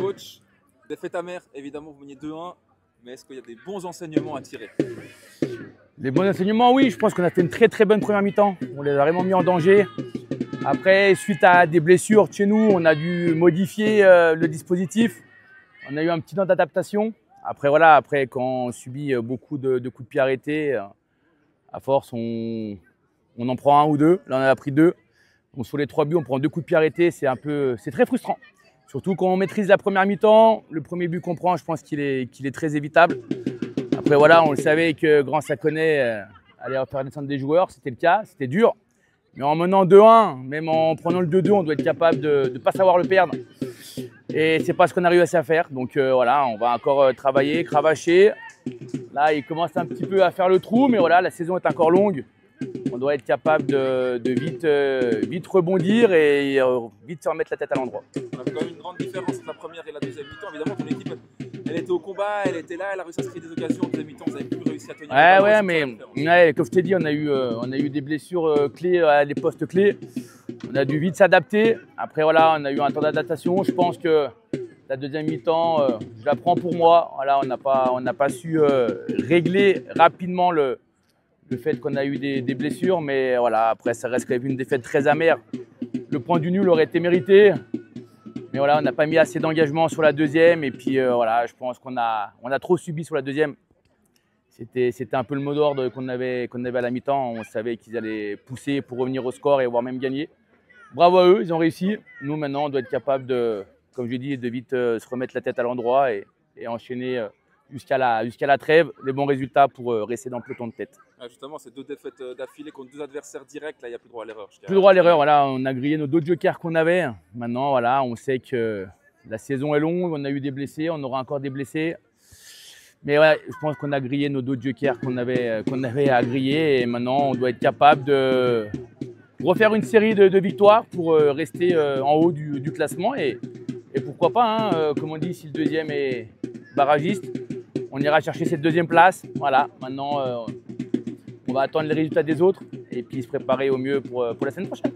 Coach, défaite amère, évidemment, vous meniez 2-1, mais est-ce qu'il y a des bons enseignements à tirer? Les bons enseignements, oui, je pense qu'on a fait une très bonne première mi-temps. On les a vraiment mis en danger. Après, suite à des blessures de chez nous, on a dû modifier le dispositif. On a eu un petit temps d'adaptation. Après, voilà, quand on subit beaucoup de coups de pied arrêtés, à force, on en prend un ou deux. Là, on en a pris deux. Donc, sur les 3 buts, on prend 2 coups de pied arrêtés. C'est très frustrant. Surtout quand on maîtrise la première mi-temps. Le premier but qu'on prend, je pense qu'il est très évitable. Après, voilà, on le savait que Grand Saconnet allait faire descendre des joueurs. C'était le cas, c'était dur. Mais en menant 2-1, même en prenant le 2-2, on doit être capable de ne pas savoir le perdre. Et c'est pas ce qu'on a réussi à faire. Donc voilà, on va encore travailler, cravacher. Là, il commence un petit peu à faire le trou, mais voilà, la saison est encore longue. On doit être capable de vite rebondir et vite se remettre la tête à l'endroit. On a quand même une grande différence entre la première et la deuxième mi-temps. Évidemment, ton équipe, elle était au combat, elle était là, elle a réussi à se créer des occasions. En deuxième mi-temps, vous avez plus réussi à tenir. Ouais, mais comme je t'ai dit, on a eu des blessures clés à des postes clés. On a dû vite s'adapter. Après, voilà, on a eu un temps d'adaptation. Je pense que la deuxième mi-temps, je la prends pour moi. Voilà, on n'a pas su régler rapidement le fait qu'on a eu des blessures. Mais voilà, après, ça reste quand même une défaite très amère. Le point du nul aurait été mérité. Mais voilà, on n'a pas mis assez d'engagement sur la deuxième. Et puis voilà, je pense qu'on a trop subi sur la deuxième. C'était un peu le mot d'ordre qu'on avait à la mi-temps. On savait qu'ils allaient pousser pour revenir au score et voire même gagner. Bravo à eux, ils ont réussi. Nous, maintenant, on doit être capable comme je l'ai dit, de vite se remettre la tête à l'endroit et enchaîner jusqu'à la trêve les bons résultats pour rester dans le peloton de tête. Ah, justement, ces 2 défaites d'affilée contre 2 adversaires directs, là, il n'y a plus droit à l'erreur. Plus droit à l'erreur, voilà, on a grillé nos 2 jokers qu'on avait. Maintenant, voilà, on sait que la saison est longue, on a eu des blessés, on aura encore des blessés. Mais ouais, je pense qu'on a grillé nos 2 jokers qu'on avait à griller et maintenant, on doit être capable de refaire une série de victoires pour rester en haut du classement et pourquoi pas, hein, comme on dit, si le deuxième est barragiste, on ira chercher cette 2e place. Voilà, maintenant on va attendre les résultats des autres et puis se préparer au mieux pour la semaine prochaine.